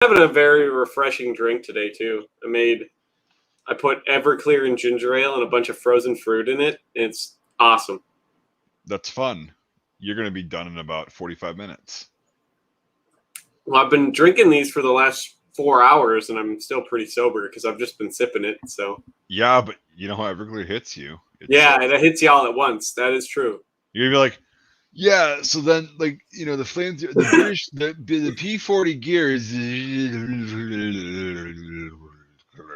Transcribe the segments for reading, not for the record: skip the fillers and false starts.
Having a very refreshing drink today too. I put Everclear and ginger ale and a bunch of frozen fruit in it. It's awesome. That's fun. You're going to be done in about 45 minutes. Well, I've been drinking these for the last 4 hours, and I'm still pretty sober because I've just been sipping it. So yeah, but you know how Everclear hits you. It hits you all at once. That is true. You're gonna be like, yeah. So then, like, you know, the flames, the British, the P40 gears.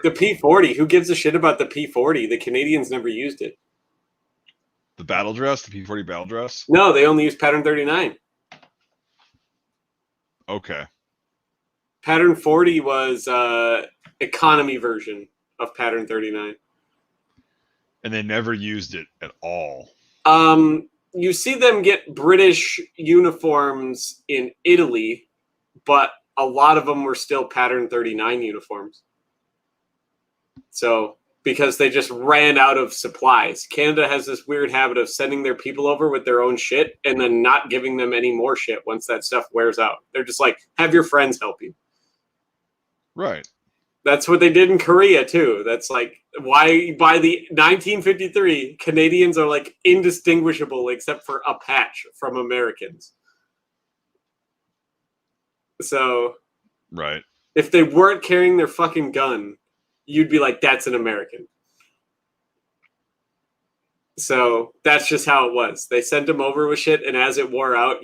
The P40. Who gives a shit about the P40? The Canadians never used it. The battle dress, the P40 battle dress. No, they only use pattern 39. Okay. Pattern 40 was economy version of pattern 39. And they never used it at all. You see them get British uniforms in Italy, but a lot of them were still pattern 39 uniforms. So, because they just ran out of supplies. Canada has this weird habit of sending their people over with their own shit and then not giving them any more shit once that stuff wears out. They're just like, have your friends help you. Right. That's what they did in Korea, too. That's like why by the 1953, Canadians are like indistinguishable except for a patch from Americans. So, right. If they weren't carrying their fucking gun, you'd be like, that's an American. So that's just how it was. They sent them over with shit, and as it wore out,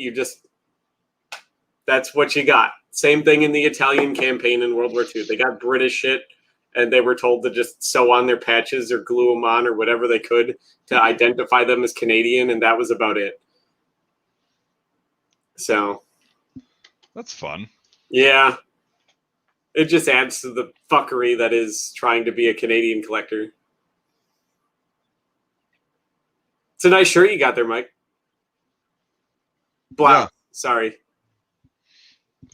that's what you got. Same thing in the Italian campaign in World War II. They got British shit, and they were told to just sew on their patches or glue them on or whatever they could to identify them as Canadian, and that was about it. So. That's fun. Yeah. It just adds to the fuckery that is trying to be a Canadian collector. It's a nice shirt you got there, Mike. Blouse. Yeah. Sorry.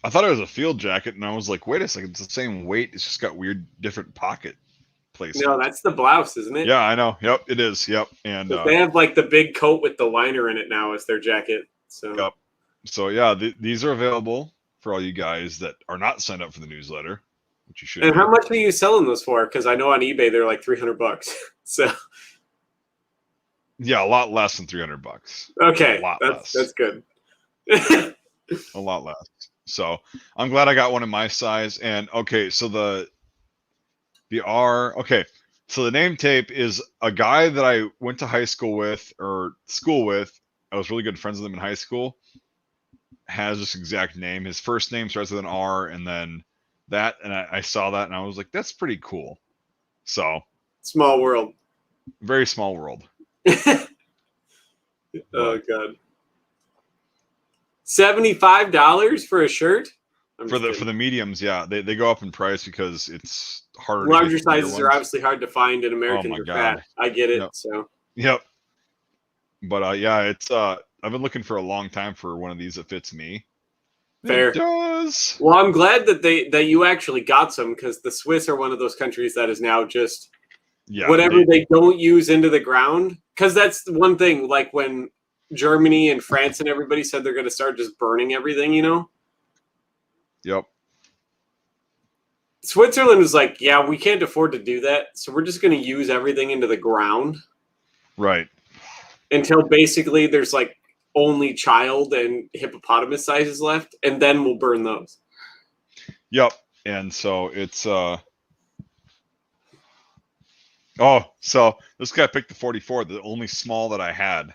I thought it was a field jacket, and I was like, wait a second, it's the same weight. It's just got weird, different pocket placement. No, that's the blouse, isn't it? Yeah, I know. Yep, it is. Yep. And they have like the big coat with the liner in it now as their jacket. So. Yep. So yeah, these are available for all you guys that are not signed up for the newsletter, which you should. And how much are you selling those for? Because I know on eBay they're like $300. So. Yeah, a lot less than $300. Okay, that's good. A lot less. So I'm glad I got one in my size. And okay, so the name tape is a guy that I went to high school with or school with. I was really good friends with him in high school. Has this exact name. His first name starts with an R, and then that. And I saw that, and I was like, that's pretty cool. So small world. Very small world. Oh God. $75 for a shirt? For the mediums, yeah. They go up in price because it's harder. Larger sizes are obviously hard to find, and Americans are fat. I get it. Yep. So. Yep. But yeah, it's I've been looking for a long time for one of these that fits me. Fair. It does. Well, I'm glad that you actually got some, because the Swiss are one of those countries that is now just whatever they don't use into the ground. Because that's one thing, like when Germany and France and everybody said they're going to start just burning everything, you know? Yep. Switzerland was like, yeah, we can't afford to do that, so we're just going to use everything into the ground. Right. Until basically there's like only child and hippopotamus sizes left, and then we'll burn those. Yep. And so it's so this guy picked the 44, the only small that I had.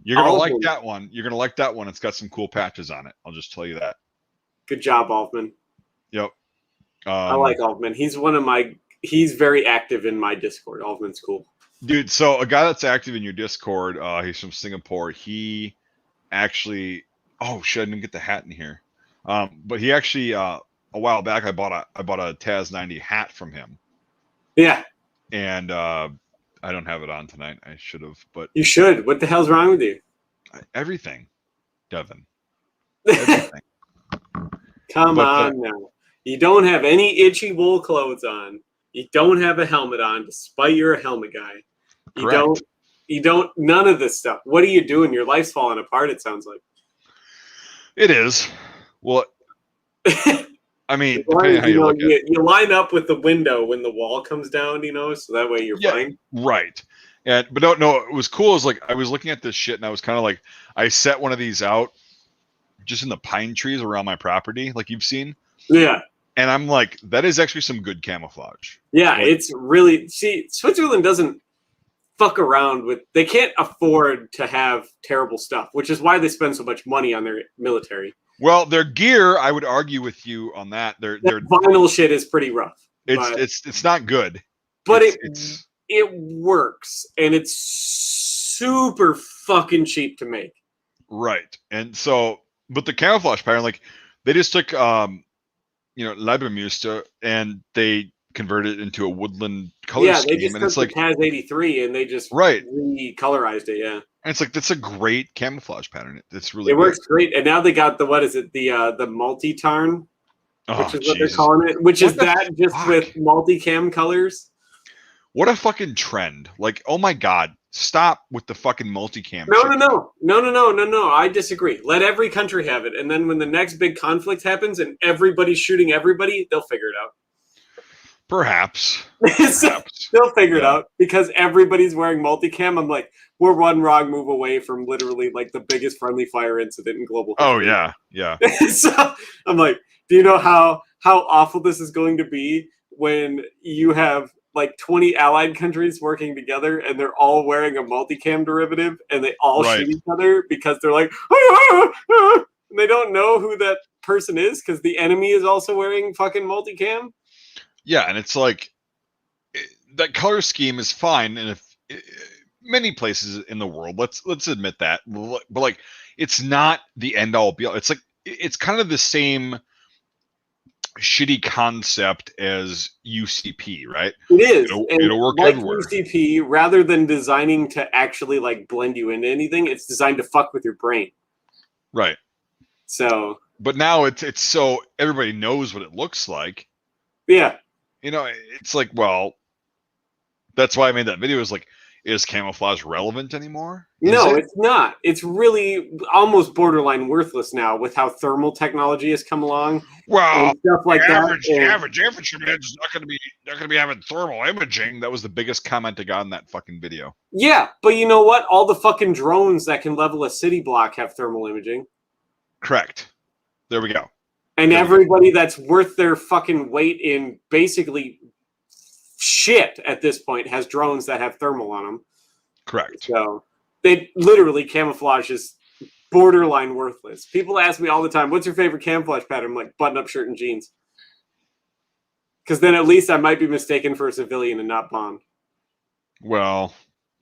You're gonna like that one. You're gonna like that one. It's got some cool patches on it. I'll just tell you that. Good job, Altman. Yep. I like Altman. He's very active in my Discord. Altman's cool. Dude, so a guy that's active in your Discord, he's from Singapore. He actually, I didn't get the hat in here. But he actually, a while back, I bought a Taz 90 hat from him. Yeah. And I don't have it on tonight. I should have, but you should. What the hell's wrong with you? Everything, Devin. Everything. Come on now. You don't have any itchy wool clothes on. You don't have a helmet on, despite you're a helmet guy. You don't, none of this stuff. What are you doing? Your life's falling apart, it sounds like. It is. Well, I mean, depending on how you look at it. You line up with the window when the wall comes down, so that way you're fine. Right. But no, it was cool. Is like I was looking at this shit and I was kind of like, I set one of these out just in the pine trees around my property, like you've seen. Yeah. And I'm like, that is actually some good camouflage. Yeah, like, it's really Switzerland doesn't fuck around with. They can't afford to have terrible stuff, which is why they spend so much money on their military. Well, their gear, I would argue with you on that. Their vinyl shit is pretty rough. It's not good. But it works, and it's super fucking cheap to make. Right. And so, but the camouflage pattern, like they just took Leibemüster and they converted it into a woodland color scheme. They just and it's like Taz 83 and they just recolorized it, yeah. And it's like that's a great camouflage pattern. It's really it works great. And now they got the multi-tarn, which is what they're calling it, which is that just with multi-cam colors. What a fucking trend. Like, oh my God, stop with the fucking multicam. No. I disagree. Let every country have it. And then when the next big conflict happens and everybody's shooting everybody, they'll figure it out. Perhaps. They'll figure it out because everybody's wearing multicam. I'm like, we're one wrong move away from literally like the biggest friendly fire incident in global history. Oh, yeah. Yeah. So I'm like, do you know how awful this is going to be when you have like 20 allied countries working together and they're all wearing a multicam derivative and they all shoot each other because they're like, and they don't know who that person is because the enemy is also wearing fucking multicam. Yeah, and it's like that color scheme is fine, and if many places in the world, let's admit that, but like it's not the end all be all. It's like it's kind of the same shitty concept as UCP, right? It is. It'll work like everywhere. UCP, rather than designing to actually like blend you into anything, it's designed to fuck with your brain. Right. So. But now it's so everybody knows what it looks like. Yeah. It's like, well, that's why I made that video. Is like, is camouflage relevant anymore? It's not. It's really almost borderline worthless now with how thermal technology has come along. Well, and stuff like the average infantryman's not going to be having thermal imaging. That was the biggest comment I got in that fucking video. Yeah, but you know what? All the fucking drones that can level a city block have thermal imaging. Correct. There we go. And everybody that's worth their fucking weight in basically shit at this point has drones that have thermal on them. Correct. So they literally camouflage is borderline worthless. People ask me all the time, what's your favorite camouflage pattern? I'm like, button-up shirt and jeans. Because then at least I might be mistaken for a civilian and not Bond. Well,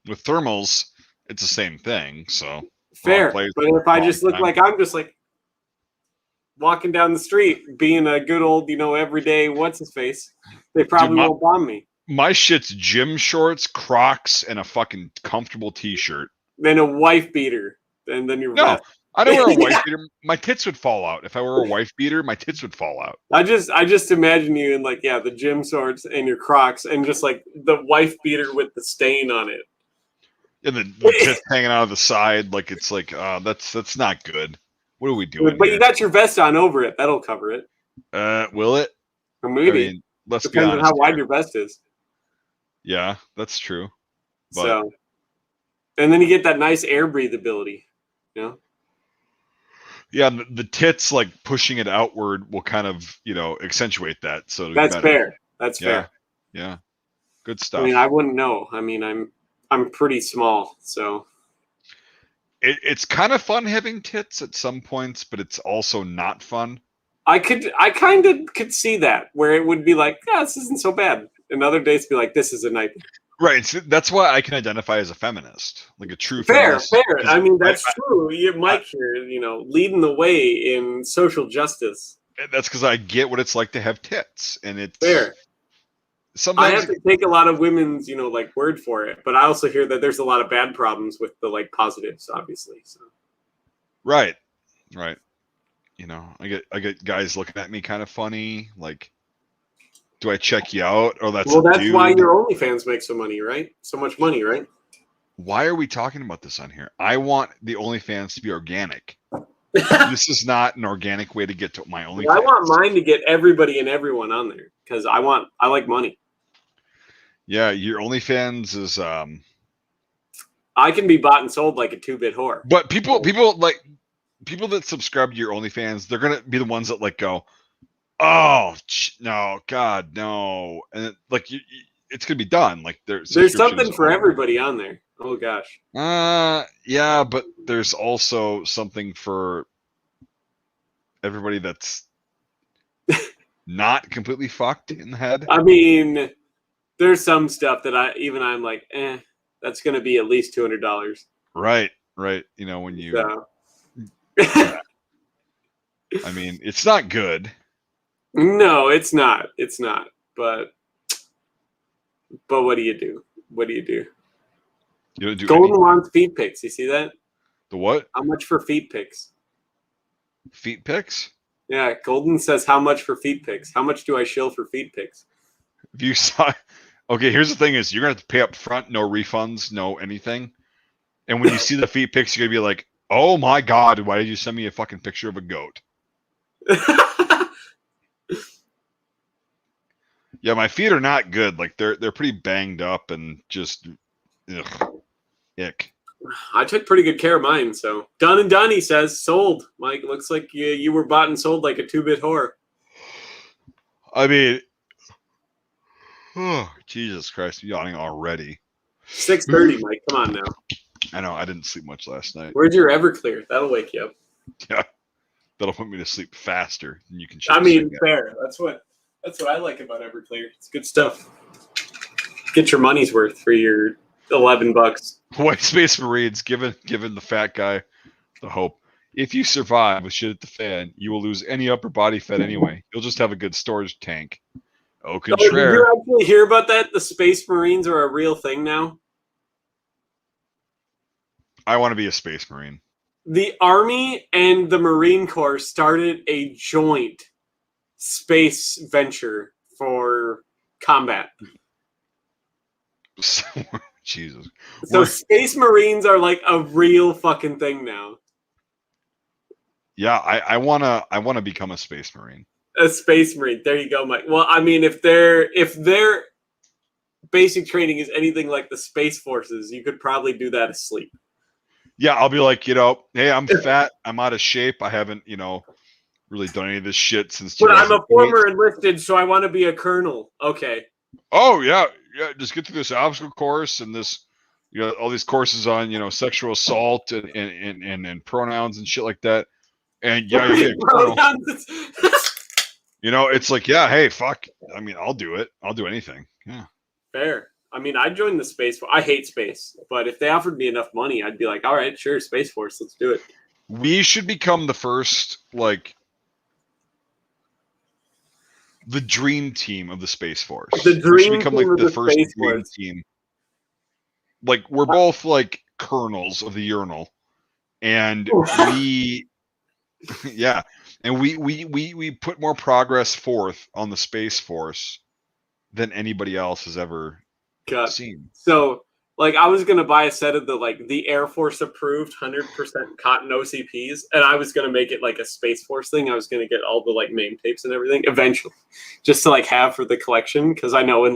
with thermals, it's the same thing. So fair. But if I just look like I'm just like walking down the street, being a good old, everyday what's-his-face, they probably won't bomb me. My shit's gym shorts, Crocs, and a fucking comfortable T-shirt. Then a wife beater. And then you're no, I don't wear a wife beater. My tits would fall out. If I wore a wife beater, my tits would fall out. I just imagine you in like, the gym shorts and your Crocs and just like the wife beater with the stain on it. And the tits hanging out of the side. Like, it's like, that's not good. What are we doing? But you got your vest on over it. That'll cover it. Will it? Or maybe. I mean, let's depends be honest on how wide your vest is. Yeah, that's true. But... So, and then you get that nice air breathability. Yeah, the tits like pushing it outward will kind of accentuate that. So that's fair. That's fair. Yeah, good stuff. I mean, I wouldn't know. I mean, I'm pretty small, so. It's kind of fun having tits at some points, but it's also not fun. I kind of could see that where it would be like, this isn't so bad. And other days be like, this is a nightmare. Right. So that's why I can identify as a feminist, like a true feminist. Fair. I mean, that's true. Mike here, leading the way in social justice. That's because I get what it's like to have tits, and it's fair. Sometimes I have to take a lot of women's, like word for it, but I also hear that there's a lot of bad problems with the like positives, obviously. So. Right. I get guys looking at me kind of funny, like, do I check you out? Oh, that's why your OnlyFans make so much money, right? Why are we talking about this on here? I want the OnlyFans to be organic. This is not an organic way to get to my OnlyFans. I want mine to get everybody and everyone on there because I like money. Yeah, your OnlyFans is I can be bought and sold like a 2-bit whore. But people that subscribe to your OnlyFans, they're gonna be the ones that like go, oh no, God no, and it's gonna be done. Like there's something for everybody on there. Oh gosh. Yeah, but there's also something for everybody that's not completely fucked in the head. I mean, there's some stuff that I'm like, that's gonna be at least $200. Right. You know, when you so. I mean, it's not good. No, it's not. It's not. But what do you do? You don't do Golden wants feet pics. You see that? The what? How much for feet pics? Feet pics? Yeah, Golden says how much for feet pics? How much do I shill for feet pics? If you saw, okay, here's the thing: is you're gonna have to pay up front, no refunds, no anything. And when you see the feet pics, you're gonna be like, "Oh my God, why did you send me a fucking picture of a goat?" Yeah, my feet are not good. Like they're pretty banged up and just ick. I took pretty good care of mine. So done and done, he says. Sold. Mike, looks like you were bought and sold like a 2-bit whore. I mean, oh, Jesus Christ, I'm yawning already. 6:30, Mike. Come on now. I know, I didn't sleep much last night. Where's your Everclear? That'll wake you up. Yeah, that'll put me to sleep faster than you can. I mean, fair. That's what I like about Everclear. It's good stuff. Get your money's worth for your $11. White Space Marines, given the fat guy the hope. If you survive with shit at the fan, you will lose any upper body fat anyway. You'll just have a good storage tank. Au contraire. Did you actually hear about that? The Space Marines are a real thing now? I want to be a Space Marine. The Army and the Marine Corps started a joint space venture for combat. Jesus. So Space Marines are like a real fucking thing now. Yeah, I wanna become a Space Marine. A Space Marine. There you go, Mike. Well, I mean, if their basic training is anything like the Space Forces, you could probably do that asleep. Yeah, I'll be like, hey, I'm fat, I'm out of shape, I haven't, really done any of this shit since. But I'm a former enlisted, so I want to be a colonel. Okay. Oh yeah, just get through this obstacle course and this, all these courses on, sexual assault and pronouns and shit like that. And yeah, you get a colonel. It's like, yeah, hey, fuck. I mean, I'll do it. I'll do anything. Yeah. Fair. I mean, I'd join the Space Force. I hate space, but if they offered me enough money, I'd be like, all right, sure, Space Force, let's do it. We should become the first, the dream team of the Space Force. The dream we should become team like the first Space dream Force. team. Like we're both like colonels of the urinal, and we, yeah, and we put more progress forth on the Space Force than anybody else has ever seen. So, I was gonna buy a set of the Air Force approved 100% cotton OCPs, and I was gonna make it like a Space Force thing. I was gonna get all the name tapes and everything eventually, just to have for the collection, because I know in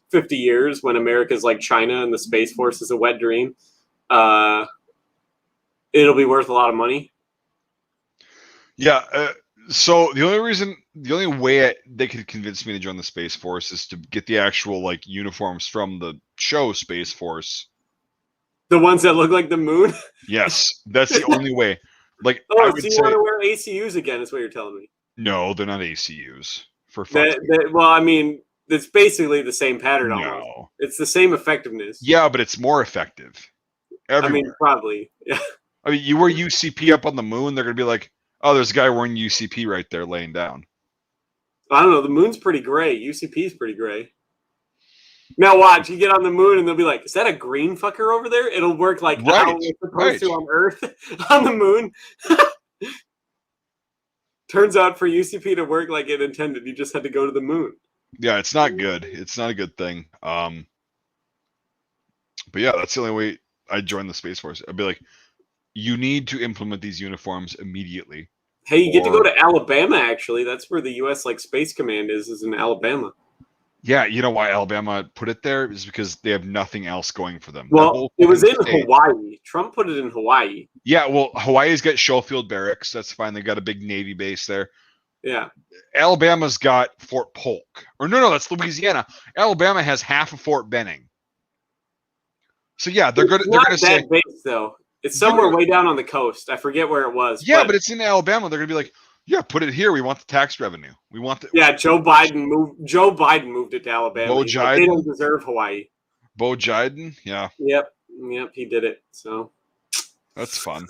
50 years when America's like China and the Space Force is a wet dream, it'll be worth a lot of money. Yeah. So the only way they could convince me to join the Space Force is to get the actual uniforms from the show Space Force. The ones that look like the moon? Yes, that's the only way. So you want to wear ACUs again, is what you're telling me? No, they're not ACUs. Well, I mean, it's basically the same pattern almost. No. It's the same effectiveness. Yeah, but it's more effective. Everywhere. I mean, probably. Yeah. I mean, you wear UCP up on the moon, they're going to be like, oh, there's a guy wearing UCP right there laying down. I don't know. The moon's pretty gray. UCP's pretty gray. Now watch. You get on the moon and they'll be like, is that a green fucker over there? It'll work how it's supposed to on Earth. On the moon. Turns out for UCP to work like it intended, you just had to go to the moon. Yeah, it's not good. It's not a good thing. But yeah, that's the only way I'd join the Space Force. I'd be like, you need to implement these uniforms immediately. Hey, you get to go to Alabama, actually. That's where the U.S. Space Command is in Alabama. Yeah, you know why Alabama put it there is because they have nothing else going for them. Well, it was in Hawaii. Trump put it in Hawaii. Yeah, well, Hawaii's got Schofield Barracks. That's fine. They got a big Navy base there. Yeah. Alabama's got Fort Polk. Or no, that's Louisiana. Alabama has half of Fort Benning. So yeah, they're going to say base though. It's somewhere way down on the coast. I forget where it was. Yeah, but it's in Alabama. They're going to be like, yeah, put it here. We want the tax revenue. We want the Joe Biden moved it to Alabama. Bo Jiden? They don't deserve Hawaii. Bo Jiden? Yeah. Yep, he did it. So that's fun.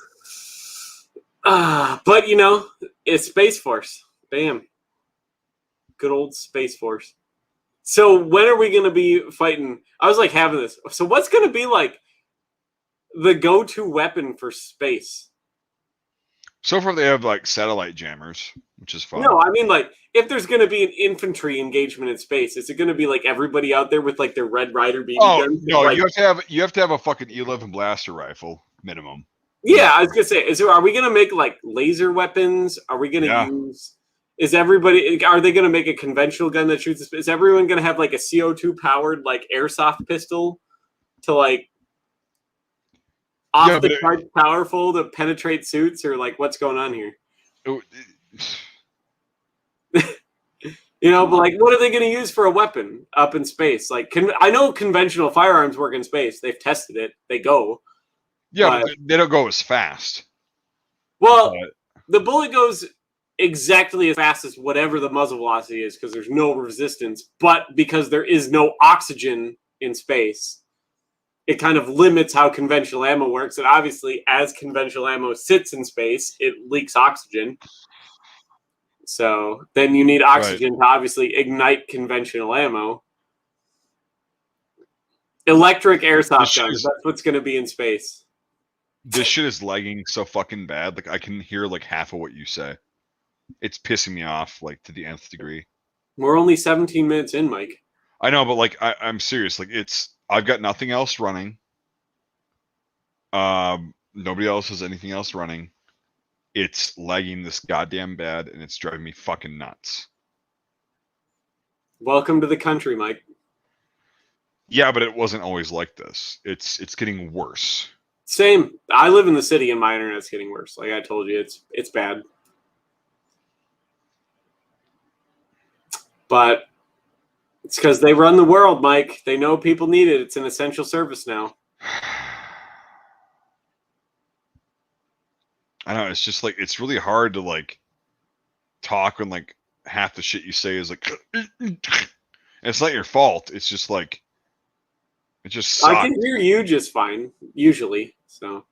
But it's Space Force. Bam. Good old Space Force. So when are we going to be fighting? I was having this. So what's going to be the go-to weapon for space? So far, they have satellite jammers, which is fun. No, I mean if there's going to be an infantry engagement in space, is it going to be everybody out there with their Red Ryder BB guns? No, you have to have a fucking E11 blaster rifle minimum. Yeah, I was gonna say, are we gonna make laser weapons? Are we gonna use? Are they gonna make a conventional gun that shoots? Is everyone gonna have a CO2 powered airsoft pistol to off the charts powerful to penetrate suits, or what's going on here? But what are they going to use for a weapon up in space? I know conventional firearms work in space. They've tested it. They go. Yeah, but they don't go as fast. Well, the bullet goes exactly as fast as whatever the muzzle velocity is because there's no resistance. But because there is no oxygen in space, it kind of limits how conventional ammo works. And obviously, as conventional ammo sits in space, it leaks oxygen. So then you need oxygen to obviously ignite conventional ammo. Electric airsoft guns, that's what's going to be in space. This shit is lagging so fucking bad. I can hear half of what you say. It's pissing me off to the nth degree. We're only 17 minutes in, Mike. I know, but I'm serious. I've got nothing else running. Nobody else has anything else running. It's lagging this goddamn bad, and it's driving me fucking nuts. Welcome to the country, Mike. Yeah, but it wasn't always like this. It's getting worse. Same. I live in the city, and my internet's getting worse. Like I told you, it's bad. But it's because they run the world, Mike. They know people need it. It's an essential service now. I know. It's just it's really hard to talk when half the shit you say is it's not your fault. It's just it just sucks. I can hear you just fine, usually. So.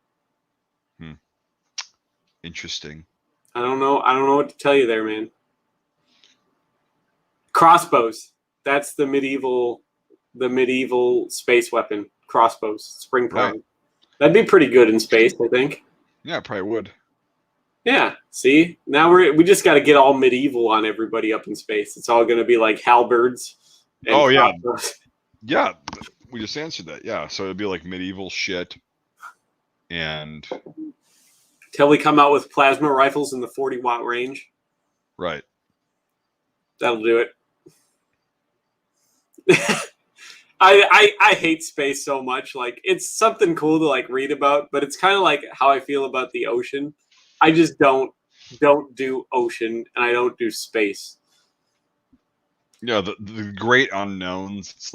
Interesting. I don't know what to tell you there, man. Crossbows. That's the medieval space weapon. Crossbows. Spring prime. Right. That'd be pretty good in space, I think. Yeah, it probably would. Yeah. See? Now we just got to get all medieval on everybody up in space. It's all going to be halberds. And crossbows. Yeah. We just answered that. Yeah. So it'd be medieval shit. And till we come out with plasma rifles in the 40-watt range. Right. That'll do it. I hate space so much. It's something cool to read about, but it's kind of how I feel about the ocean. I just don't do ocean, and I don't do space. Yeah, the great unknowns. It's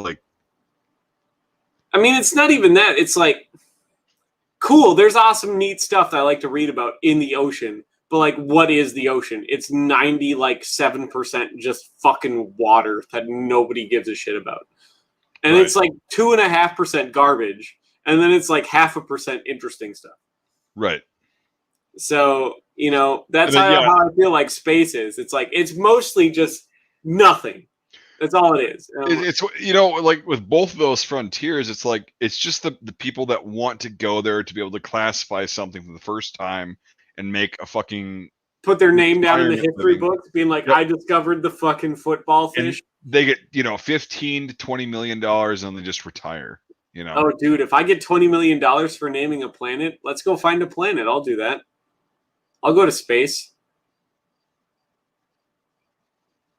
I mean, it's not even that. It's cool. There's awesome, neat stuff that I like to read about in the ocean. But what is the ocean? It's 97% just fucking water that nobody gives a shit about. And it's 2.5% garbage. And then it's 0.5% interesting stuff. Right. So, that's how I feel like space is. It's it's mostly just nothing. That's all it is. It's with both of those frontiers, it's just the people that want to go there to be able to classify something for the first time and make a fucking put their name down in the history books, being I discovered the fucking football fish. And they get $15 to $20 million and they just retire. You know? Oh, dude, if I get $20 million for naming a planet, let's go find a planet. I'll do that. I'll go to space.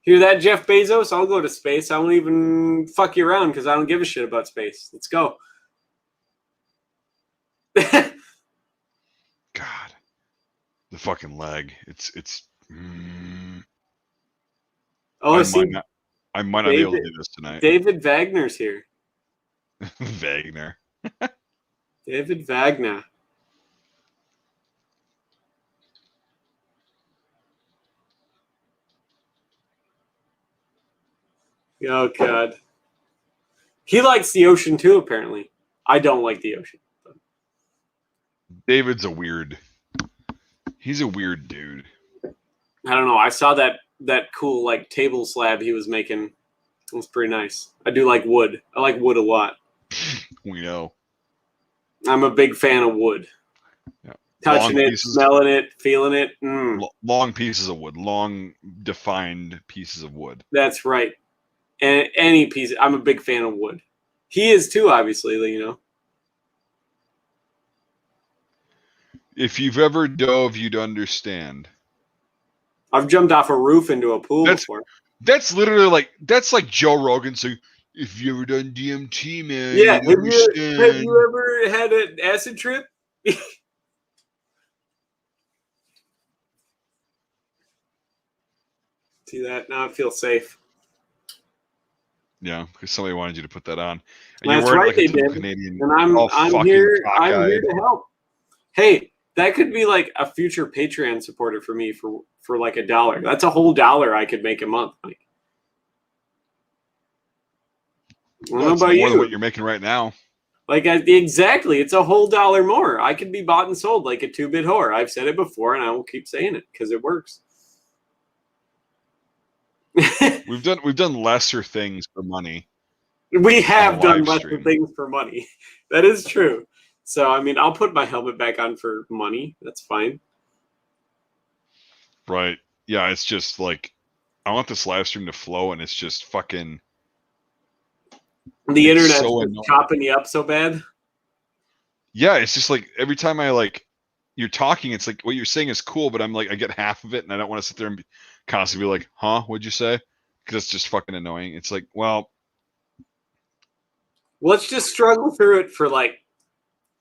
Hear that, Jeff Bezos? I'll go to space. I won't even fuck you around because I don't give a shit about space. Let's go. God, the fucking leg. It's. Oh, I might not be able to do this tonight. David Wagner's here. Wagner. David Wagner. Oh, God. He likes the ocean, too, apparently. I don't like the ocean. But... David's he's a weird dude. I don't know. I saw that cool, like, table slab he was making. It was pretty nice. I do like wood. I like wood a lot. We know. I'm a big fan of wood. Yeah. Touching it, smelling it, feeling it. Long pieces of wood. Long, defined pieces of wood. That's right. And any piece. I'm a big fan of wood. He is too, obviously, you know. If you've ever dove, you'd understand. I've jumped off a roof into a pool before. That's literally like Joe Rogan saying, if you ever done DMT, man. Yeah, have you ever had an acid trip? See that? Now I feel safe. Yeah, because somebody wanted you to put that on. And that's right, like they did. Canadian, and I'm here to help. Hey, that could be like a future Patreon supporter for me for like $1. That's a whole $1 I could make a month. Like, I don't know about more you. than what you're making right now. Like, exactly. It's a whole $1 more. I could be bought and sold like a 2-bit whore. I've said it before, and I will keep saying it because it works. We've done lesser things for money. We have done lesser things for money. That is true. So, I mean, I'll put my helmet back on for money. That's fine. Right. Yeah, it's just like, I want this live stream to flow, and it's just fucking... The internet's so chopping you up so bad? Yeah, it's just like, every time you're talking, it's like, what you're saying is cool, but I'm like, I get half of it, and I don't want to sit there and constantly be like, huh, what'd you say? Because it's just fucking annoying. It's like, well... Let's just struggle through it for like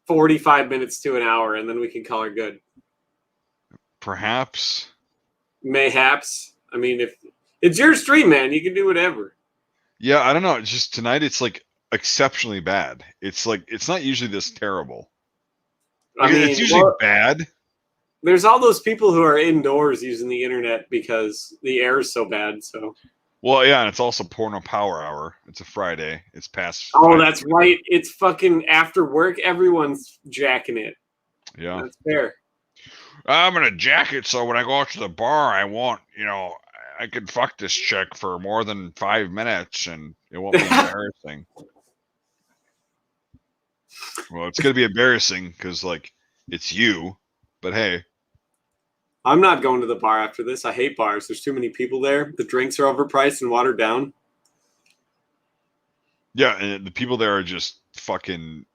45 minutes to an hour, and then we can call her good. Perhaps. Mayhaps. I mean, if it's your stream, man, you can do whatever. Yeah, I don't know. It's just tonight it's like exceptionally bad. It's like, it's not usually this terrible. I mean, it's usually bad. There's all those people who are indoors using the internet because the air is so bad. So. Well, yeah, and it's also porno power hour. It's a Friday. It's past. Oh, that's right. It's fucking after work. Everyone's jacking it. Yeah, that's fair. I'm gonna jack it so when I go out to the bar, I won't. I could fuck this chick for more than 5 minutes, and it won't be embarrassing. Well, it's gonna be embarrassing because like it's you. But hey. I'm not going to the bar after this. I hate bars. There's too many people there. The drinks are overpriced and watered down. Yeah, and the people there are just fucking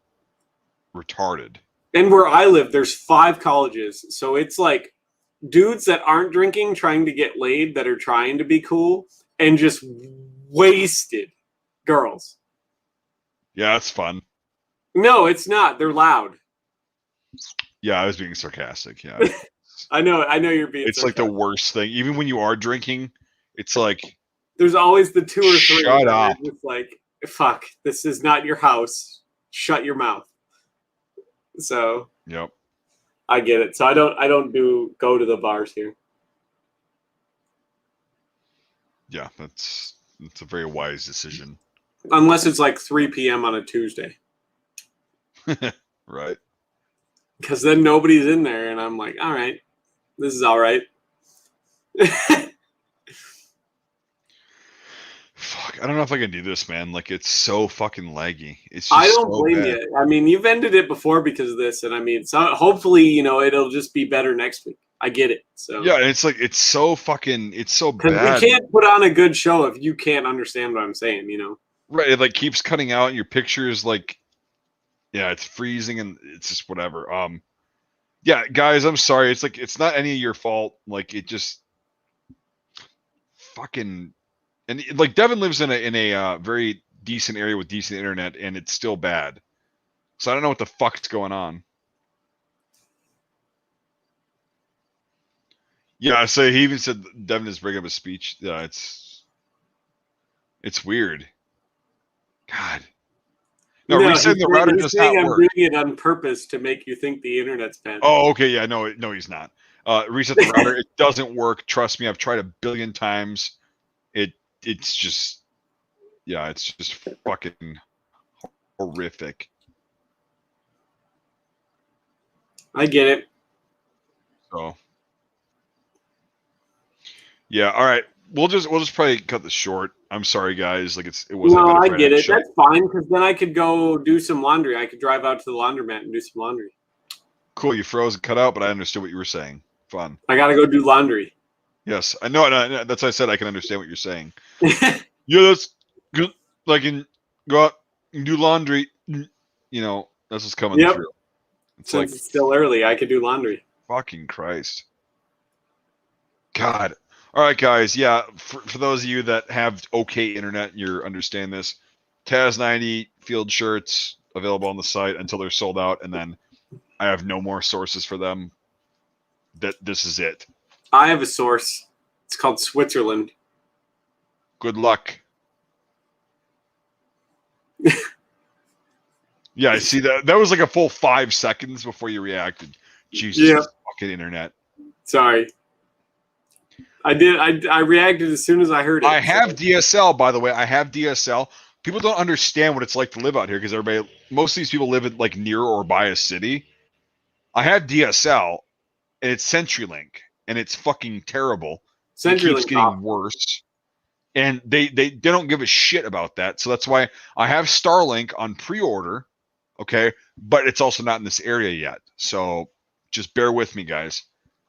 retarded. And where I live, there's 5 colleges. So it's like dudes that aren't drinking trying to get laid that are trying to be cool and just wasted girls. Yeah, that's fun. No, it's not. They're loud. Yeah, I was being sarcastic. Yeah. I know you're being It's sarcastic. Like the worst thing. Even when you are drinking, it's like there's always the 2 or 3. Shut up. It's like, fuck, this is not your house. Shut your mouth. So yep. I get it. So I don't go to the bars here. Yeah, that's a very wise decision. Unless it's like 3 p.m. on a Tuesday. Right. Because then nobody's in there, and I'm like, all right, this is all right. Fuck, I don't know if I can do this, man. Like, it's so fucking laggy. It's just I don't blame you. I mean, you've ended it before because of this, and I mean, so hopefully, it'll just be better next week. I get it. So yeah, and it's like it's so bad. We can't put on a good show if you can't understand what I'm saying. Right? It like keeps cutting out, and your picture is like Yeah, it's freezing and it's just whatever. Yeah, guys, I'm sorry. It's like it's not any of your fault. Like it just fucking and like Devin lives in a very decent area with decent internet, and it's still bad. So I don't know what the fuck's going on. Yeah, so he even said Devin is bringing up a speech. Yeah, it's weird. God. No, No, resetting the router he's does saying not I'm work. doing it on purpose to make you think the internet's bad. Oh, okay, yeah, no, he's not. Reset the router. It doesn't work. Trust me, I've tried a billion times. It's just, yeah, it's just fucking horrific. I get it. So, yeah, all right. We'll just probably cut this short. I'm sorry, guys. Like it wasn't. No, a I Friday get night it. show. That's fine because then I could go do some laundry. I could drive out to the laundromat and do some laundry. Cool. You froze and cut out, but I understood what you were saying. Fun. I got to go do laundry. Yes, I know. That's why I said I can understand what you're saying. Yeah, that's good. Like go out and do laundry. You know, that's what's coming through. It's Since like it's still early, I could do laundry. fucking Christ. God. All right, guys. Yeah, for those of you that have okay internet, you understand this. Taz 90 field shirts available on the site until they're sold out, and then I have no more sources for them. That this is it. I have a source. It's called Switzerland. Good luck. Yeah, I see that. That was like a full 5 seconds before you reacted. Jesus, fucking internet. Sorry. I did. I reacted as soon as I heard it. I have DSL, by the way. I have DSL. People don't understand what it's like to live out here because most of these people live in like near or by a city. I have DSL, and it's CenturyLink, and it's fucking terrible. It keeps getting worse, and they don't give a shit about that. So that's why I have Starlink on pre-order. Okay, but it's also not in this area yet. So just bear with me, guys.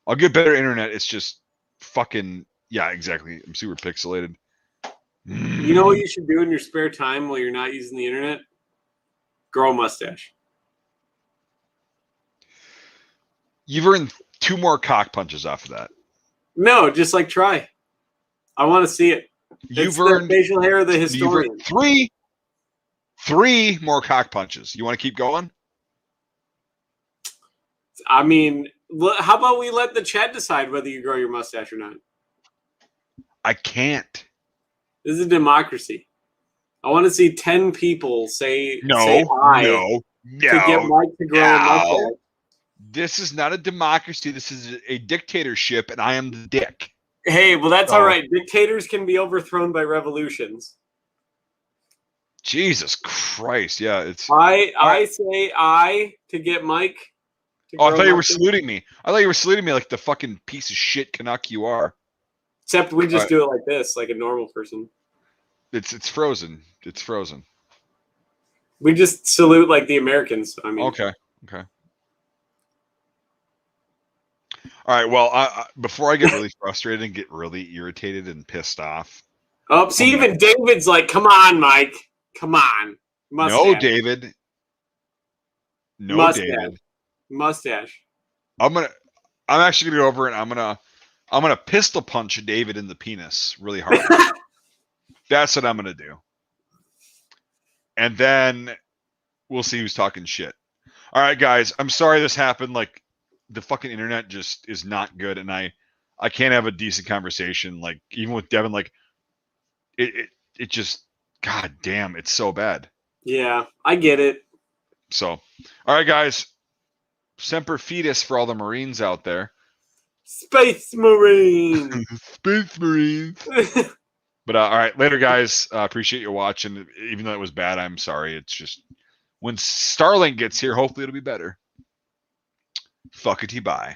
I'll get better internet. It's just fucking yeah, exactly. I'm super pixelated. You know what you should do in your spare time while you're not using the internet? Grow a mustache. You've earned 2 more cock punches off of that. No, just like try. I want to see it. You've earned the facial hair of the historian. Three more cock punches. You want to keep going? I mean, how about we let the chat decide whether you grow your mustache or not? I can't. This is a democracy. I want to see 10 people say no to get Mike to grow a mustache. This is not a democracy. This is a dictatorship, and I am the dick. Hey, well, that's all right. Dictators can be overthrown by revolutions. Jesus Christ! Yeah, it's. I say to get Mike. I thought you were saluting me. I thought you were saluting me like the fucking piece of shit Canuck you are. Except we just do it like this, like a normal person. It's frozen. It's frozen. We just salute like the Americans. I mean. Okay. All right. Well, before I get really frustrated and get really irritated and pissed off. Oh, see, even David's like, "Come on, Mike. Come on." Mustache. No, David. No, Mustache. David. Mustache. I'm actually gonna go over and I'm gonna pistol punch David in the penis really hard. That's what I'm gonna do. And then we'll see who's talking shit. All right, guys. I'm sorry this happened. Like the fucking internet just is not good, and I can't have a decent conversation. Like even with Devin, like it just, god damn, it's so bad. Yeah, I get it. So, all right, guys. Semper Fides for all the Marines out there. Space Marines. Space Marines. But all right, later, guys. Appreciate you watching. Even though it was bad, I'm sorry. It's just when Starlink gets here, hopefully it'll be better. Fuckity bye.